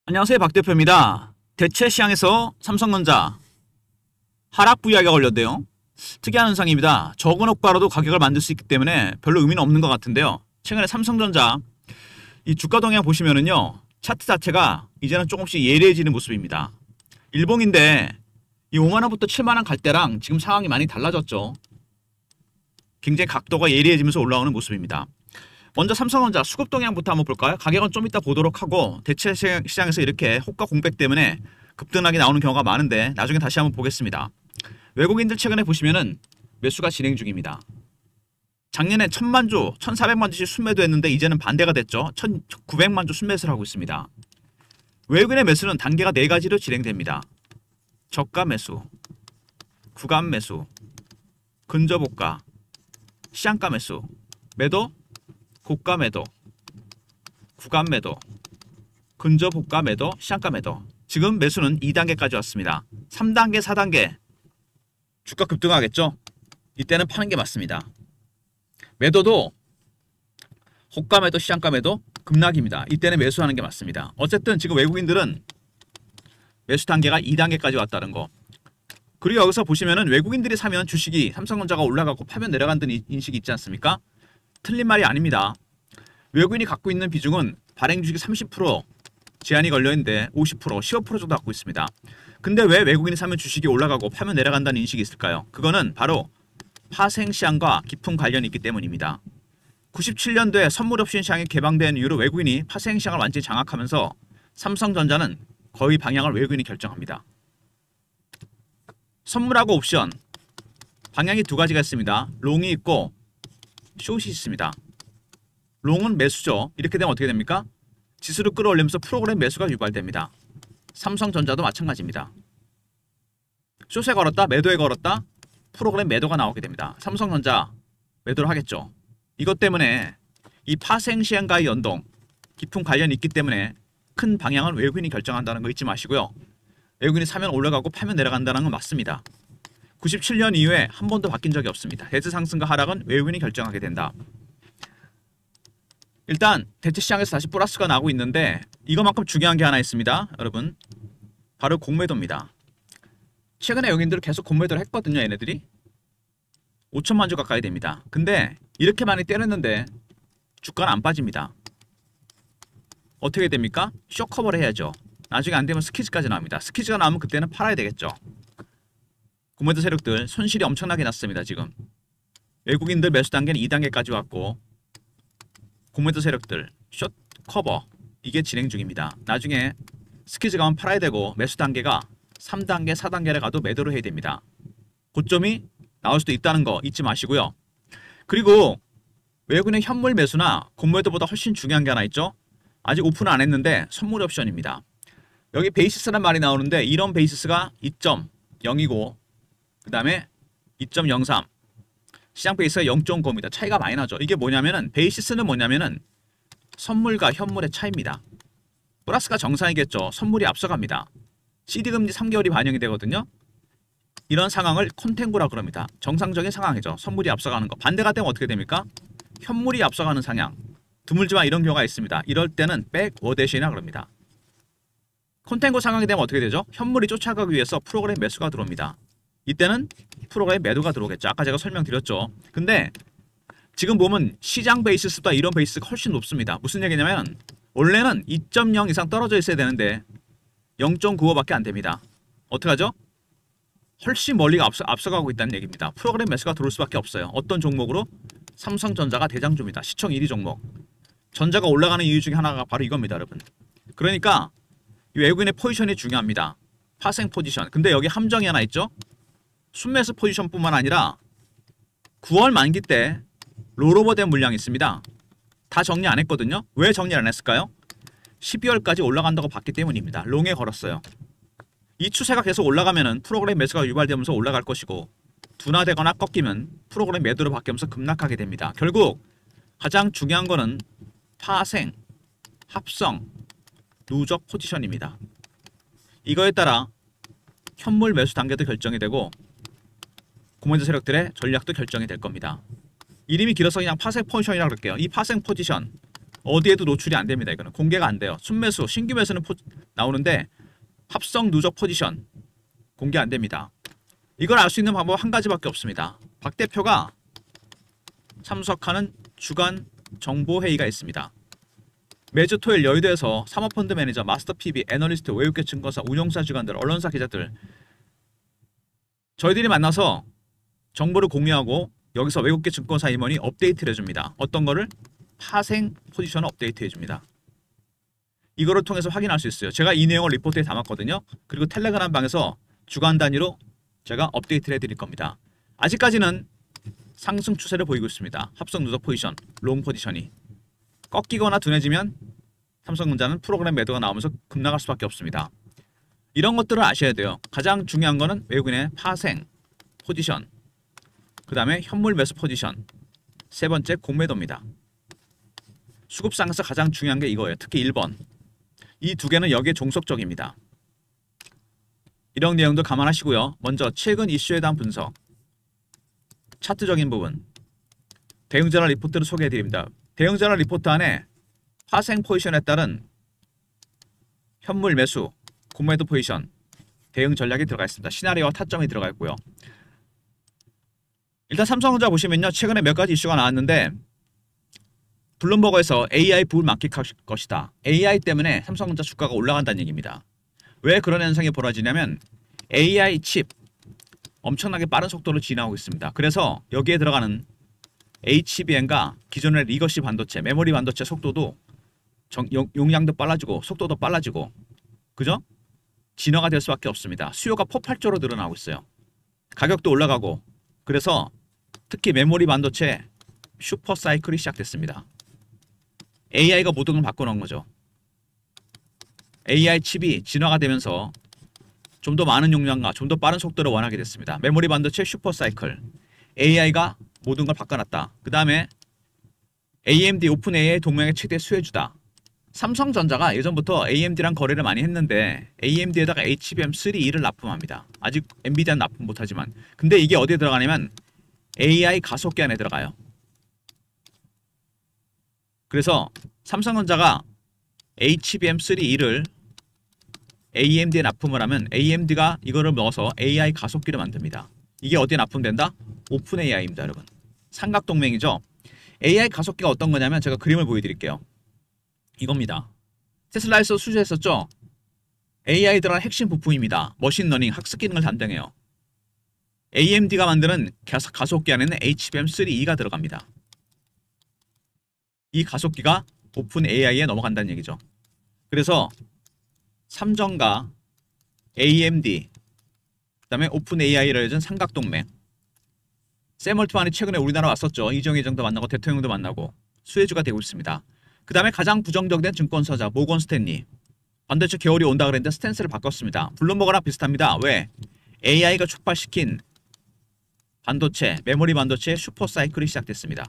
안녕하세요, 박 대표입니다. 대체 시장에서 삼성전자 하락 부이야기가 걸렸대요. 특이한 현상입니다. 적은 효과로도 가격을 만들 수 있기 때문에 별로 의미는 없는 것 같은데요. 최근에 삼성전자 이 주가 동향 보시면은요, 차트 자체가 이제는 조금씩 예리해지는 모습입니다. 일봉인데 이 5만원부터 7만원 갈 때랑 지금 상황이 많이 달라졌죠. 굉장히 각도가 예리해지면서 올라오는 모습입니다. 먼저 삼성전자 수급 동향부터 한번 볼까요? 가격은 좀 이따 보도록 하고, 대체 시장에서 이렇게 호가 공백 때문에 급등락이 나오는 경우가 많은데 나중에 다시 한번 보겠습니다. 외국인들 최근에 보시면은 매수가 진행 중입니다. 작년에 1000만주, 1400만주씩 순매도했는데 이제는 반대가 됐죠. 1900만주 순매수를 하고 있습니다. 외국인의 매수는 단계가 4가지로 진행됩니다. 저가 매수, 구간 매수, 근접호가, 시장가 매수, 매도, 고가 매도, 구간 매도, 근접호가 매도, 시장가 매도. 지금 매수는 2단계까지 왔습니다. 3단계, 4단계 주가 급등하겠죠? 이때는 파는 게 맞습니다. 매도도 호가 매도, 시장가 매도 급락입니다. 이때는 매수하는 게 맞습니다. 어쨌든 지금 외국인들은 매수 단계가 2단계까지 왔다는 거. 그리고 여기서 보시면은 외국인들이 사면 주식이 삼성전자가 올라가고 파면 내려간다는 인식이 있지 않습니까? 틀린 말이 아닙니다. 외국인이 갖고 있는 비중은 발행 주식이 30% 제한이 걸려있는데 50%, 15% 정도 갖고 있습니다. 근데 왜 외국인이 사면 주식이 올라가고 파면 내려간다는 인식이 있을까요? 그거는 바로 파생시장과 깊은 관련이 있기 때문입니다. 97년도에 선물옵션 시장이 개방된 이후로 외국인이 파생시장을 완전히 장악하면서 삼성전자는 거의 방향을 외국인이 결정합니다. 선물하고 옵션 방향이 두 가지가 있습니다. 롱이 있고 숏이 있습니다. 롱은 매수죠. 이렇게 되면 어떻게 됩니까? 지수를 끌어올리면서 프로그램 매수가 유발됩니다. 삼성전자도 마찬가지입니다. 숏에 걸었다, 매도에 걸었다, 프로그램 매도가 나오게 됩니다. 삼성전자 매도를 하겠죠. 이것 때문에 이 파생시장과의 연동, 깊은 관련이 있기 때문에 큰 방향은 외국인이 결정한다는 거 잊지 마시고요. 외국인이 사면 올라가고 파면 내려간다는 건 맞습니다. 97년 이후에 한 번도 바뀐 적이 없습니다. 대체 상승과 하락은 외국인이 결정하게 된다. 일단 대체 시장에서 다시 플러스가 나오고 있는데 이거만큼 중요한 게 하나 있습니다. 여러분, 바로 공매도입니다. 최근에 외국인들은 계속 공매도를 했거든요. 얘네들이 5천만 주 가까이 됩니다. 근데 이렇게 많이 때렸는데 주가는 안 빠집니다. 어떻게 됩니까? 쇼커버를 해야죠. 나중에 안 되면 스퀴즈까지 나옵니다. 스퀴즈가 나오면 그때는 팔아야 되겠죠. 공매도 세력들 손실이 엄청나게 났습니다. 지금 외국인들 매수 단계는 2단계까지 왔고, 공매도 세력들 숏 커버 이게 진행 중입니다. 나중에 스퀴즈 가면 팔아야 되고, 매수 단계가 3단계, 4단계를 가도 매도를 해야 됩니다. 고점이 나올 수도 있다는 거 잊지 마시고요. 그리고 외국인의 현물 매수나 공매도보다 훨씬 중요한 게 하나 있죠. 아직 오픈을 안 했는데 선물 옵션입니다. 여기 베이시스란 말이 나오는데 이런 베이시스가 2.0이고 그 다음에 2.03 시장 베이스가 0.9입니다. 차이가 많이 나죠. 이게 뭐냐면은 베이시스는 뭐냐면은 선물과 현물의 차이입니다. 플러스가 정상이겠죠. 선물이 앞서갑니다. CD금리 3개월이 반영이 되거든요. 이런 상황을 컨탱고라고 그럽니다. 정상적인 상황이죠. 선물이 앞서가는 거. 반대가 되면 어떻게 됩니까? 현물이 앞서가는 상향. 드물지만 이런 경우가 있습니다. 이럴 때는 백워대시나 그럽니다. 컨탱고 상황이 되면 어떻게 되죠? 현물이 쫓아가기 위해서 프로그램 매수가 들어옵니다. 이때는 프로그램 매도가 들어오겠죠. 아까 제가 설명드렸죠. 근데 지금 보면 시장 베이시스보다 이런 베이시스가 훨씬 높습니다. 무슨 얘기냐면 원래는 2.0 이상 떨어져 있어야 되는데 0.95밖에 안 됩니다. 어떡하죠? 훨씬 멀리 앞서가고 있다는 얘기입니다. 프로그램 매수가 들어올 수밖에 없어요. 어떤 종목으로? 삼성전자가 대장주입니다. 시총 1위 종목. 전자가 올라가는 이유 중에 하나가 바로 이겁니다, 여러분. 그러니까 이 외국인의 포지션이 중요합니다. 파생 포지션. 근데 여기 함정이 하나 있죠? 순매수 포지션뿐만 아니라 9월 만기 때 롤오버된 물량이 있습니다. 다 정리 안 했거든요. 왜 정리 안 했을까요? 12월까지 올라간다고 봤기 때문입니다. 롱에 걸었어요. 이 추세가 계속 올라가면은 프로그램 매수가 유발되면서 올라갈 것이고, 둔화되거나 꺾이면 프로그램 매도로 바뀌면서 급락하게 됩니다. 결국 가장 중요한 거는 파생, 합성, 누적 포지션입니다. 이거에 따라 현물 매수 단계도 결정이 되고 공매도 세력들의 전략도 결정이 될 겁니다. 이름이 길어서 그냥 파생 포지션이라고 그럴게요. 이 파생 포지션 어디에도 노출이 안 됩니다. 이거는 공개가 안 돼요. 순매수, 신규 매수는 나오는데 합성 누적 포지션 공개 안 됩니다. 이걸 알 수 있는 방법 한 가지밖에 없습니다. 박 대표가 참석하는 주간 정보회의가 있습니다. 매주 토요일 여의도에서 사모펀드 매니저, 마스터 PB, 애널리스트, 외국계 증권사, 운용사 주관들, 언론사 기자들 저희들이 만나서 정보를 공유하고 여기서 외국계 증권사 임원이 업데이트를 해줍니다. 어떤 거를? 파생 포지션을 업데이트 해줍니다. 이거를 통해서 확인할 수 있어요. 제가 이 내용을 리포트에 담았거든요. 그리고 텔레그램 방에서 주간 단위로 제가 업데이트를 해드릴 겁니다. 아직까지는 상승 추세를 보이고 있습니다. 합성 누적 포지션, 롱 포지션이 꺾이거나 둔해지면 삼성전자는 프로그램 매도가 나오면서 급락할 수밖에 없습니다. 이런 것들을 아셔야 돼요. 가장 중요한 거는 외국인의 파생 포지션, 그 다음에 현물 매수 포지션, 세 번째 공매도입니다. 수급상에서 가장 중요한 게 이거예요. 특히 1번. 이 두 개는 여기에 종속적입니다. 이런 내용도 감안하시고요. 먼저 최근 이슈에 대한 분석, 차트적인 부분, 대응전환 리포트를 소개해드립니다. 대응전환 리포트 안에 파생 포지션에 따른 현물 매수, 공매도 포지션, 대응 전략이 들어가 있습니다. 시나리오와 타점이 들어가 있고요. 일단 삼성전자 보시면요. 최근에 몇 가지 이슈가 나왔는데 블룸버그에서 AI 부분 맡길 것이다. AI 때문에 삼성전자 주가가 올라간다는 얘기입니다. 왜 그런 현상이 벌어지냐면 AI 칩 엄청나게 빠른 속도로 진화하고 있습니다. 그래서 여기에 들어가는 HBM과 기존의 리거시 반도체, 메모리 반도체 속도도 용량도 빨라지고 속도도 빨라지고 그죠? 진화가 될 수밖에 없습니다. 수요가 폭발적으로 늘어나고 있어요. 가격도 올라가고 그래서 특히 메모리 반도체 슈퍼 사이클이 시작됐습니다. AI가 모든 걸 바꿔놓은 거죠. AI 칩이 진화가 되면서 좀 더 많은 용량과 좀 더 빠른 속도를 원하게 됐습니다. 메모리 반도체 슈퍼 사이클, AI가 모든 걸 바꿔놨다. 그 다음에 AMD 오픈 AI 동맹의 최대 수혜주다. 삼성전자가 예전부터 AMD랑 거래를 많이 했는데 AMD에다가 HBM3E를 납품합니다. 아직 엔비디아는 납품 못하지만 근데 이게 어디에 들어가냐면 AI 가속기 안에 들어가요. 그래서 삼성전자가 HBM3E를 AMD에 납품을 하면 AMD가 이거를 넣어서 AI 가속기를 만듭니다. 이게 어디에 납품된다? 오픈 AI입니다, 여러분. 삼각동맹이죠. AI 가속기가 어떤 거냐면 제가 그림을 보여드릴게요. 이겁니다. 테슬라에서 수주했었죠? AI 들어간 핵심 부품입니다. 머신러닝, 학습 기능을 담당해요. AMD가 만드는 가속기 안에는 HBM3E가 들어갑니다. 이 가속기가 오픈 AI에 넘어간다는 얘기죠. 그래서 삼성과 AMD, 그 다음에 오픈 AI를 해준 삼각동맹. 샘 얼트만이 최근에 우리나라 왔었죠. 이정희 회장도 만나고 대통령도 만나고 수혜주가 되고 있습니다. 그 다음에 가장 부정적인 증권사자 모건 스탠리. 반도체 겨울이 온다 그랬는데 스탠스를 바꿨습니다. 블룸버그랑 비슷합니다. 왜? AI가 촉발시킨 반도체, 메모리 반도체의 슈퍼 사이클이 시작됐습니다.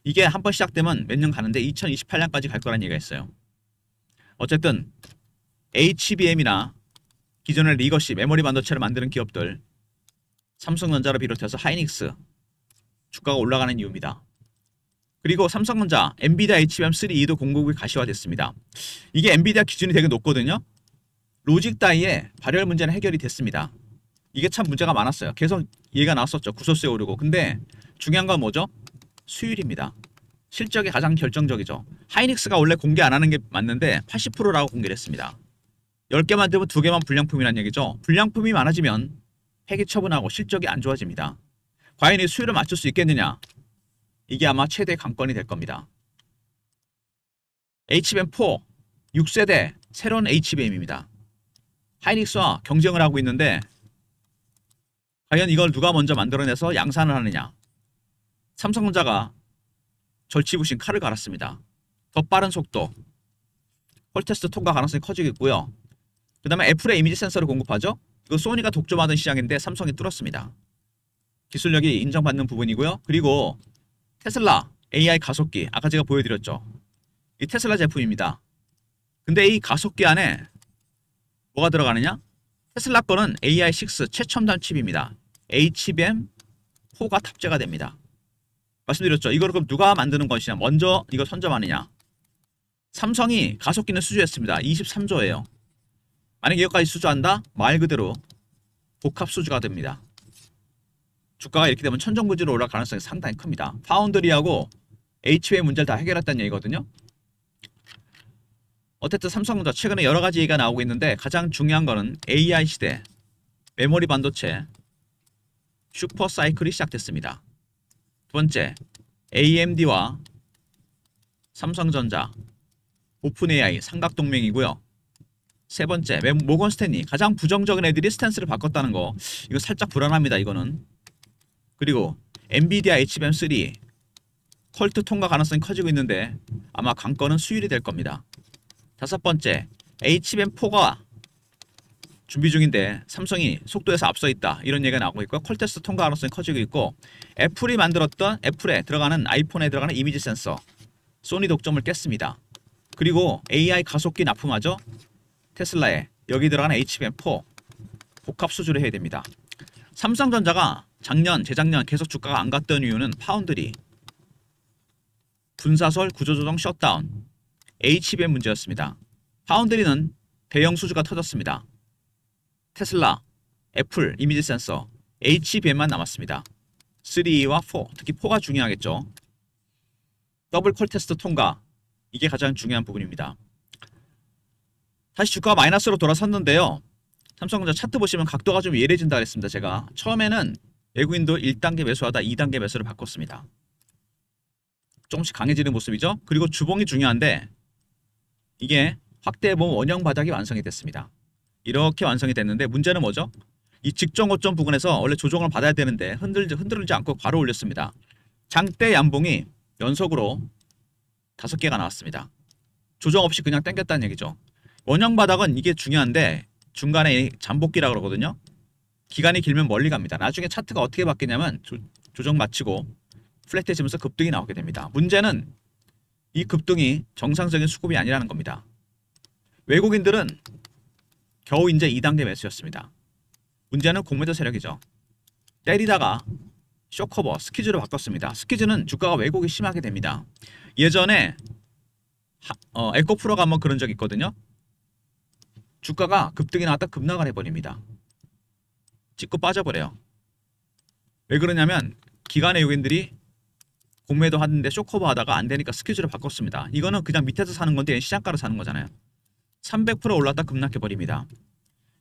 이게 한번 시작되면 몇 년 가는데 2028년까지 갈 거란 얘기가 있어요. 어쨌든 HBM이나 기존의 리거시, 메모리 반도체를 만드는 기업들, 삼성전자를 비롯해서 하이닉스 주가가 올라가는 이유입니다. 그리고 삼성전자, 엔비디아 HBM3E도 공급이 가시화됐습니다. 이게 엔비디아 기준이 되게 높거든요. 로직 다이의 발열 문제는 해결이 됐습니다. 이게 참 문제가 많았어요. 계속 얘기가 나왔었죠. 구소수에 오르고. 근데 중요한 건 뭐죠? 수율입니다. 실적이 가장 결정적이죠. 하이닉스가 원래 공개 안 하는 게 맞는데 80%라고 공개를 했습니다. 10개 만들면 2개만 불량품이란 얘기죠. 불량품이 많아지면 폐기 처분하고 실적이 안 좋아집니다. 과연 이 수율을 맞출 수 있겠느냐? 이게 아마 최대 관건이 될 겁니다. HBM4 6세대 새로운 HBM입니다. 하이닉스와 경쟁을 하고 있는데 과연 이걸 누가 먼저 만들어내서 양산을 하느냐? 삼성전자가 절치부심 칼을 갈았습니다. 더 빠른 속도, 퀄테스트 통과 가능성이 커지고 있고요. 그 다음에 애플의 이미지 센서를 공급하죠. 이거 소니가 독점하던 시장인데 삼성이 뚫었습니다. 기술력이 인정받는 부분이고요. 그리고 테슬라 AI 가속기, 아까 제가 보여드렸죠. 이 테슬라 제품입니다. 근데 이 가속기 안에 뭐가 들어가느냐? 테슬라 거는 AI6 최첨단 칩입니다. HBM4가 탑재가 됩니다. 말씀드렸죠. 이걸 그럼 누가 만드는 것이냐? 먼저 이거 선점하느냐? 삼성이 가속기는 수주했습니다. 23조예요. 만약에 이것까지 수주한다? 말 그대로 복합 수주가 됩니다. 주가가 이렇게 되면 천정부지로 올라갈 가능성이 상당히 큽니다. 파운드리하고 HBM 문제를 다 해결했다는 얘기거든요. 어쨌든 삼성전자 최근에 여러 가지 얘기가 나오고 있는데 가장 중요한 거는 AI 시대 메모리 반도체 슈퍼 사이클이 시작됐습니다. 두 번째, AMD와 삼성전자 오픈 AI 삼각동맹이고요. 세 번째, 모건 스탠리 가장 부정적인 애들이 스탠스를 바꿨다는 거 이거 살짝 불안합니다. 이거는. 그리고 엔비디아 HBM3 퀄트 통과 가능성이 커지고 있는데 아마 관건은 수율이 될 겁니다. 다섯 번째, HBM4가 준비 중인데 삼성이 속도에서 앞서 있다 이런 얘기가 나오고 있고 퀄테스트 통과 가능성이 커지고 있고 애플이 만들었던 애플에 들어가는 아이폰에 들어가는 이미지 센서 소니 독점을 깼습니다. 그리고 AI 가속기 납품하죠. 테슬라에 여기 들어가는 HBM4 복합 수주를 해야 됩니다. 삼성전자가 작년, 재작년 계속 주가가 안 갔던 이유는 파운드리, 분사설 구조조정 셧다운, HBM 문제였습니다. 파운드리는 대형 수주가 터졌습니다. 테슬라, 애플, 이미지 센서, HBM만 남았습니다. 3와 4, 특히 4가 중요하겠죠. 더블 퀄 테스트 통과, 이게 가장 중요한 부분입니다. 다시 주가가 마이너스로 돌아섰는데요. 삼성전자 차트 보시면 각도가 좀 예래진다 그랬습니다. 제가 처음에는 외국인도 1단계 매수하다 2단계 매수를 바꿨습니다. 조금씩 강해지는 모습이죠. 그리고 주봉이 중요한데 이게 확대해보면 원형 바닥이 완성이 됐습니다. 이렇게 완성이 됐는데 문제는 뭐죠? 이 직전 고점 부근에서 원래 조정을 받아야 되는데 흔들리지 않고 바로 올렸습니다. 장대 양봉이 연속으로 5개가 나왔습니다. 조정 없이 그냥 당겼다는 얘기죠. 원형 바닥은 이게 중요한데 중간에 잠복기라고 그러거든요. 기간이 길면 멀리 갑니다. 나중에 차트가 어떻게 바뀌냐면 조정 마치고 플랫해지면서 급등이 나오게 됩니다. 문제는 이 급등이 정상적인 수급이 아니라는 겁니다. 외국인들은 겨우 이제 2단계 매수였습니다. 문제는 공매도 세력이죠. 때리다가 쇼커버, 스퀴즈로 바꿨습니다. 스퀴즈는 주가가 왜곡이 심하게 됩니다. 예전에 에코프로가 한번 그런 적이 있거든요. 주가가 급등이 나왔다 급락을 해버립니다. 찍고 빠져버려요. 왜 그러냐면 기관의 외국인들이 공매도 하는데 쇼커버 하다가 안 되니까 스퀴즈로 바꿨습니다. 이거는 그냥 밑에서 사는 건데 시장가로 사는 거잖아요. 300% 올랐다 급락해버립니다.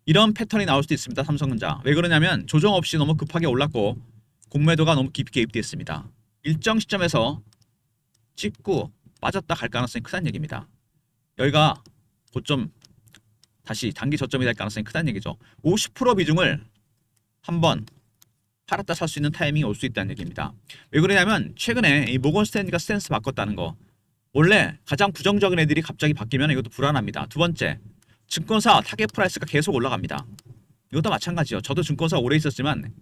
이런 패턴이 나올 수도 있습니다. 삼성전자. 왜 그러냐면 조정 없이 너무 급하게 올랐고 공매도가 너무 깊게 개입되었습니다. 일정 시점에서 찍고 빠졌다 갈 가능성이 크다는 얘기입니다. 여기가 고점 다시 단기 저점이 될 가능성이 크다는 얘기죠. 50% 비중을 한번 팔았다 살 수 있는 타이밍이 올 수 있다는 얘기입니다. 왜 그러냐면 최근에 이 모건 스탠리가 스탠스 바꿨다는 거 원래 가장 부정적인 애들이 갑자기 바뀌면 이것도 불안합니다. 두 번째, 증권사 타겟 프라이스가 계속 올라갑니다. 이것도 마찬가지요. 저도 증권사 오래 있었지만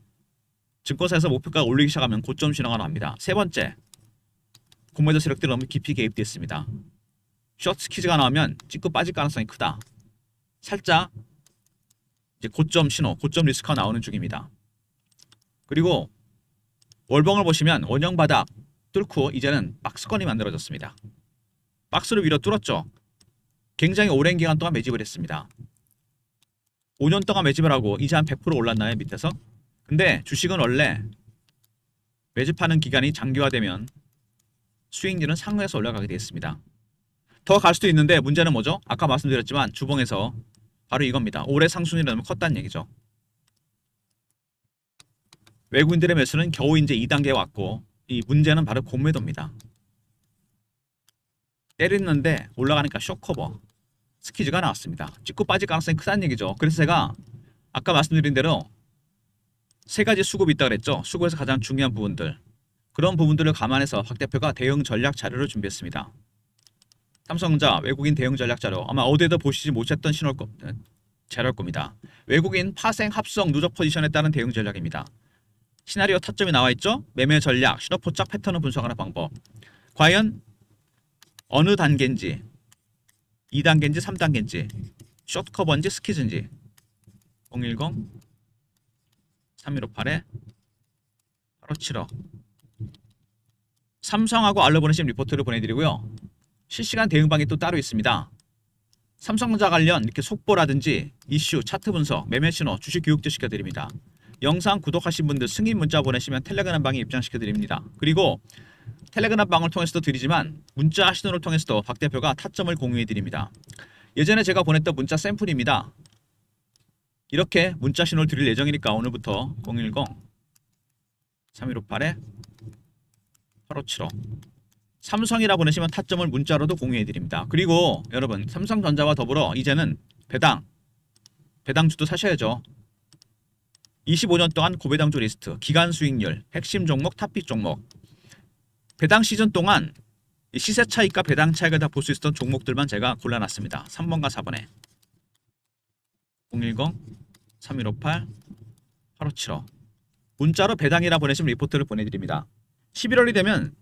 증권사에서 목표가 올리기 시작하면 고점 신호가 나옵니다. 세 번째, 공매도 세력들이 너무 깊이 개입되어 있습니다. 숏 스퀴즈가 나오면 찍고 빠질 가능성이 크다. 살짝 이제 고점 신호, 고점 리스크가 나오는 중입니다. 그리고 월봉을 보시면 원형 바닥 뚫고 이제는 박스권이 만들어졌습니다. 박스를 위로 뚫었죠. 굉장히 오랜 기간 동안 매집을 했습니다. 5년 동안 매집을 하고 이제 한 100% 올랐나요? 밑에서? 근데 주식은 원래 매집하는 기간이 장기화되면 수익률은 상회에서 올라가게 되어 있습니다. 더 갈 수도 있는데 문제는 뭐죠? 아까 말씀드렸지만 주봉에서 바로 이겁니다. 올해 상승률이 너무 컸다는 얘기죠. 외국인들의 매수는 겨우 이제 2단계에 왔고 이 문제는 바로 공매도입니다. 때리는데 올라가니까 쇼커버 스퀴즈가 나왔습니다. 찍고 빠질 가능성이 크다는 얘기죠. 그래서 제가 아까 말씀드린 대로 세 가지 수급이 있다고 그랬죠. 수급에서 가장 중요한 부분들 그런 부분들을 감안해서 박 대표가 대응 전략 자료를 준비했습니다. 삼성전자 외국인 대응 전략 자료 아마 어디에도 보시지 못했던 자료일 겁니다. 외국인 파생 합성 누적 포지션에 따른 대응 전략입니다. 시나리오 타점이 나와있죠. 매매 전략, 신호포착 패턴을 분석하는 방법. 과연 어느 단계인지 2단계인지 3단계인지 숏커버인지 스퀴즈인지 010-3158에 8575 삼성하고 알로 보내신 리포트를 보내드리고요. 실시간 대응방이 또 따로 있습니다. 삼성전자 관련 이렇게 속보라든지 이슈, 차트 분석, 매매 신호, 주식 교육도 시켜드립니다. 영상 구독하신 분들 승인 문자 보내시면 텔레그램 방에 입장시켜드립니다. 그리고 텔레그램 방을 통해서도 드리지만 문자 신호를 통해서도 박 대표가 타점을 공유해드립니다. 예전에 제가 보냈던 문자 샘플입니다. 이렇게 문자 신호를 드릴 예정이니까 오늘부터 010-3158-8575 삼성이라 보내시면 타점을 문자로도 공유해드립니다. 그리고 여러분 삼성전자와 더불어 이제는 배당주도 사셔야죠. 25년 동안 고배당주 리스트, 기간 수익률, 핵심 종목, 탑픽 종목. 배당 시즌 동안 시세 차익과 배당 차익을 다 볼 수 있었던 종목들만 제가 골라놨습니다. 3번과 4번에 010-3158-8575 문자로 배당이라 보내시면 리포트를 보내드립니다. 11월이 되면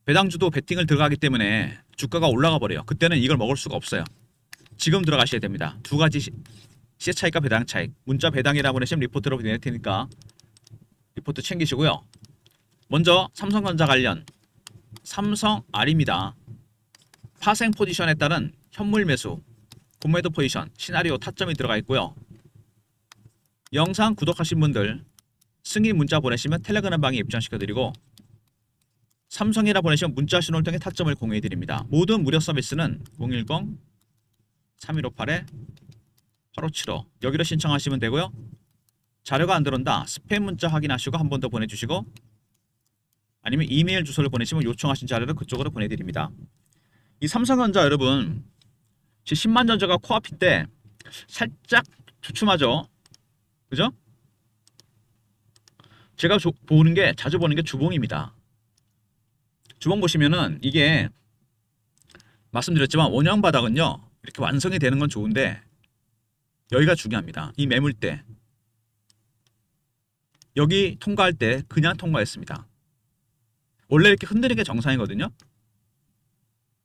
배당주도 베팅을 들어가기 때문에 주가가 올라가 버려요. 그때는 이걸 먹을 수가 없어요. 지금 들어가셔야 됩니다. 두 가지 시세 차익과 배당 차익. 문자 배당이라 보내시면 리포트로 보낼 테니까 리포트 챙기시고요. 먼저 삼성전자 관련 삼성알입니다. 파생 포지션에 따른 현물 매수, 공매도 포지션, 시나리오 타점이 들어가 있고요. 영상 구독하신 분들 승인 문자 보내시면 텔레그램 방에 입장시켜드리고 삼성이라 보내시면 문자 신호를 통해 타점을 공유해드립니다. 모든 무료 서비스는 010-3158-8575 여기로 신청하시면 되고요. 자료가 안 들어온다. 스팸 문자 확인하시고 한 번 더 보내주시고 아니면 이메일 주소를 보내시면 요청하신 자료를 그쪽으로 보내드립니다. 이 삼성전자 여러분 제 10만 전자가 코앞일 때 살짝 주춤하죠. 그죠? 제가 보는 게 자주 보는 게 주봉입니다. 주봉 보시면은 이게 말씀드렸지만 원형 바닥은요 이렇게 완성이 되는 건 좋은데 여기가 중요합니다. 이 매물대 여기 통과할 때 그냥 통과했습니다. 원래 이렇게 흔드는 게 정상이거든요.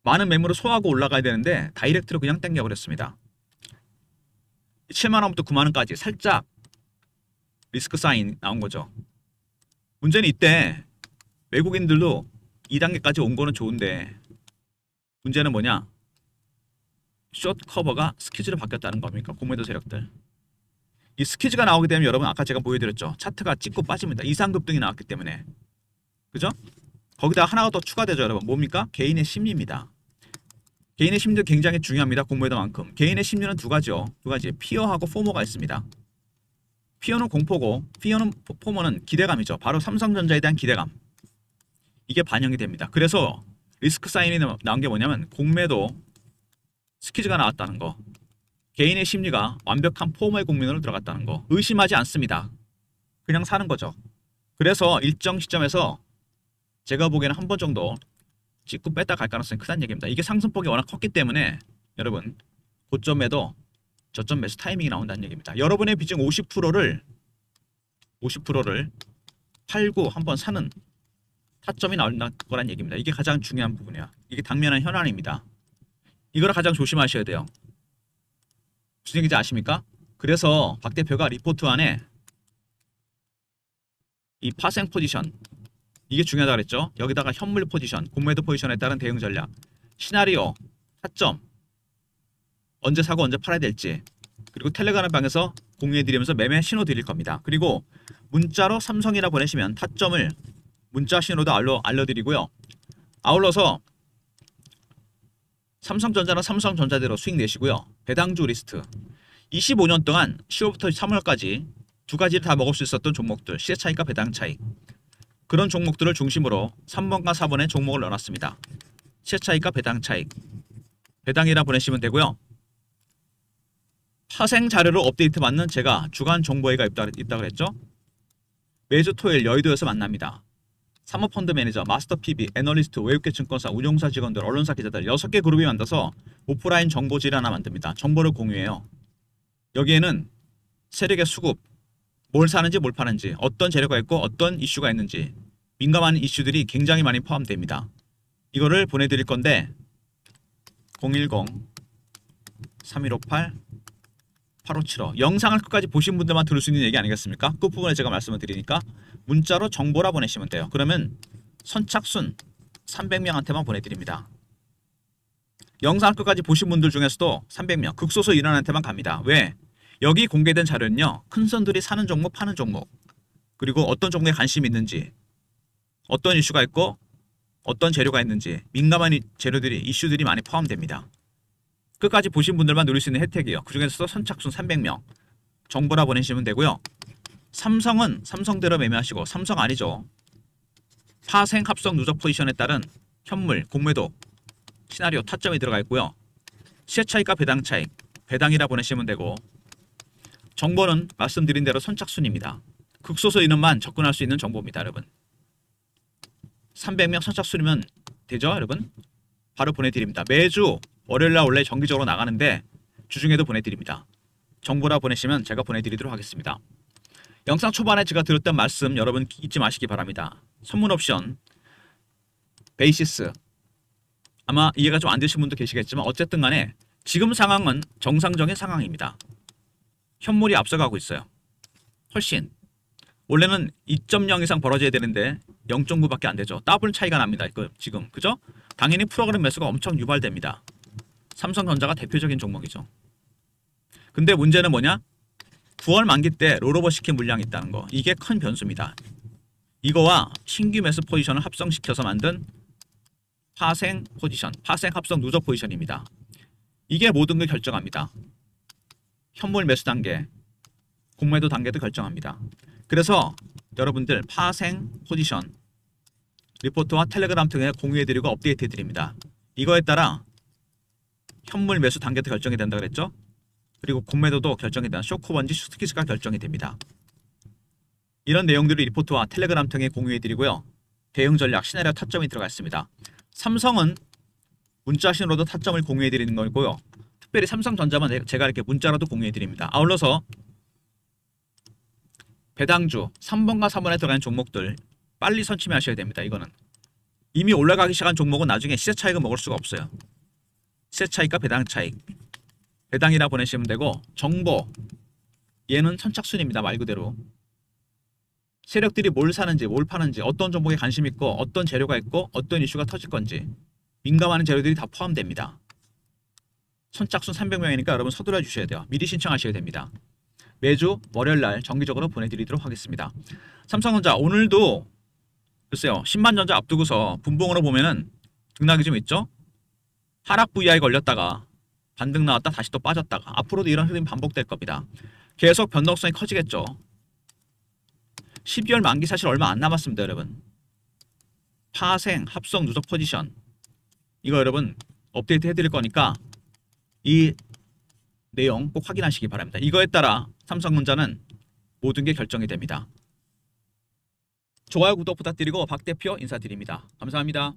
많은 매물을 소화하고 올라가야 되는데 다이렉트로 그냥 당겨버렸습니다. 7만원부터 9만원까지 살짝 리스크 사인 나온 거죠. 문제는 이때 외국인들도 2단계까지 온 거는 좋은데 문제는 뭐냐? 숏 커버가 스퀴즈로 바뀌었다는 겁니까? 공매도 세력들. 이 스퀴즈가 나오게 되면 여러분 아까 제가 보여드렸죠. 차트가 찍고 빠집니다. 이상급등이 나왔기 때문에. 그죠? 거기다 하나가 더 추가되죠 여러분. 뭡니까? 개인의 심리입니다. 개인의 심리도 굉장히 중요합니다. 공매도만큼. 개인의 심리는 두 가지요. 두 가지. 피어하고 포모가 있습니다. 피어는 공포고 포모는 기대감이죠. 바로 삼성전자에 대한 기대감. 이게 반영이 됩니다. 그래서 리스크 사인이 나온 게 뭐냐면 공매도 스퀴즈가 나왔다는 거. 개인의 심리가 완벽한 포모의 국면으로 들어갔다는 거. 의심하지 않습니다. 그냥 사는 거죠. 그래서 일정 시점에서 제가 보기에는 한 번 정도 찍고 뺐다 갈 가능성이 크다는 얘기입니다. 이게 상승폭이 워낙 컸기 때문에 여러분 고점에도 저점 매수 타이밍이 나온다는 얘기입니다. 여러분의 비중 50%를 팔고 한번 사는 타점이 나올 거란 얘기입니다. 이게 가장 중요한 부분이야. 이게 당면한 현안입니다. 이걸 가장 조심하셔야 돼요. 무슨 얘기인지 아십니까? 그래서 박 대표가 리포트 안에 이 파생 포지션 이게 중요하다 그랬죠. 여기다가 현물 포지션, 공매도 포지션에 따른 대응 전략, 시나리오, 타점, 언제 사고 언제 팔아야 될지, 그리고 텔레그램 방에서 공유해드리면서 매매 신호 드릴 겁니다. 그리고 문자로 삼성이라 보내시면 타점을 문자 신호도 알려드리고요. 아울러서 삼성전자는 삼성전자대로 수익 내시고요. 배당주 리스트 25년 동안 10월부터 3월까지 두 가지를 다 먹을 수 있었던 종목들, 시세 차익과 배당 차익, 그런 종목들을 중심으로 3번과 4번에 종목을 넣어놨습니다. 시세 차익과 배당 차익, 배당이라 보내시면 되고요. 파생 자료를 업데이트 받는 제가 주간 정보회가 있다고 그랬죠. 매주 토요일 여의도에서 만납니다. 사모펀드 매니저, 마스터 PB, 애널리스트, 외국계 증권사, 운용사 직원들, 언론사 기자들 6개 그룹이 만나서 오프라인 정보지를 하나 만듭니다. 정보를 공유해요. 여기에는 세력의 수급, 뭘 사는지 뭘 파는지, 어떤 재료가 있고 어떤 이슈가 있는지 민감한 이슈들이 굉장히 많이 포함됩니다. 이거를 보내드릴 건데 010-3158-8575 영상을 끝까지 보신 분들만 들을 수 있는 얘기 아니겠습니까? 끝부분에 제가 말씀을 드리니까 문자로 정보라 보내시면 돼요. 그러면 선착순 300명한테만 보내드립니다. 영상 끝까지 보신 분들 중에서도 300명 극소수 인원한테만 갑니다. 왜? 여기 공개된 자료는요. 큰 손들이 사는 종목, 파는 종목, 그리고 어떤 종목에 관심이 있는지, 어떤 이슈가 있고 어떤 재료가 있는지, 민감한 재료들이, 이슈들이 많이 포함됩니다. 끝까지 보신 분들만 누릴 수 있는 혜택이에요. 그 중에서도 선착순 300명 정보라 보내시면 되고요. 삼성은 삼성대로 매매하시고, 삼성 아니죠. 파생 합성 누적 포지션에 따른 현물 공매도 시나리오 타점이 들어가 있고요. 시세 차익과 배당 차익, 배당이라 보내시면 되고, 정보는 말씀드린 대로 선착순입니다. 극소수 인원만 접근할 수 있는 정보입니다, 여러분. 300명 선착순이면 되죠, 여러분? 바로 보내드립니다. 매주 월요일날 원래 정기적으로 나가는데 주중에도 보내드립니다. 정보라 보내시면 제가 보내드리도록 하겠습니다. 영상 초반에 제가 드렸던 말씀 여러분 잊지 마시기 바랍니다. 선물 옵션, 베이시스, 아마 이해가 좀 안 되신 분도 계시겠지만 어쨌든 간에 지금 상황은 정상적인 상황입니다. 현물이 앞서가고 있어요. 훨씬. 원래는 2.0 이상 벌어져야 되는데 0.9밖에 안 되죠. 더블 차이가 납니다. 지금. 그죠? 당연히 프로그램 매수가 엄청 유발됩니다. 삼성전자가 대표적인 종목이죠. 근데 문제는 뭐냐? 9월 만기 때 롤오버 시킨 물량이 있다는 거. 이게 큰 변수입니다. 이거와 신규 매수 포지션을 합성시켜서 만든 파생 포지션, 파생 합성 누적 포지션입니다. 이게 모든 걸 결정합니다. 현물 매수 단계, 공매도 단계도 결정합니다. 그래서 여러분들 파생 포지션 리포트와 텔레그램 통해 공유해드리고 업데이트해드립니다. 이거에 따라 현물 매수 단계도 결정이 된다 그랬죠? 그리고 공매도도 결정이 된다. 쇼크번지 슈트키스가 결정이 됩니다. 이런 내용들을 리포트와 텔레그램 통해 공유해드리고요. 대응 전략, 시나리오 타점이 들어가 있습니다. 삼성은 문자신으로도 타점을 공유해드리는 거고요. 특별히 삼성전자만 제가 이렇게 문자로도 공유해드립니다. 아울러서 배당주 3번과 4번에 들어가는 종목들 빨리 선취하셔야 됩니다. 이거는 이미 올라가기 시작한 종목은 나중에 시세 차익을 먹을 수가 없어요. 시세 차익과 배당 차익, 배당이라 보내시면 되고, 정보 얘는 선착순입니다. 말 그대로 세력들이 뭘 사는지 뭘 파는지, 어떤 종목에 관심 있고 어떤 재료가 있고 어떤 이슈가 터질 건지 민감한 재료들이 다 포함됩니다. 선착순 300명이니까 여러분 서둘러 주셔야 돼요. 미리 신청하셔야 됩니다. 매주 월요일날 정기적으로 보내드리도록 하겠습니다. 삼성전자 오늘도 글쎄요 10만전자 앞두고서 분봉으로 보면은 등락이 좀 있죠. 하락 VI 걸렸다가 반등 나왔다 다시 또 빠졌다가 앞으로도 이런 흐름이 반복될 겁니다. 계속 변동성이 커지겠죠. 12월 만기 사실 얼마 안 남았습니다. 여러분 파생 합성 누적 포지션 이거 여러분 업데이트 해드릴 거니까 이 내용 꼭 확인하시기 바랍니다. 이거에 따라 삼성전자는 모든 게 결정이 됩니다. 좋아요 구독 부탁드리고 박 대표 인사드립니다. 감사합니다.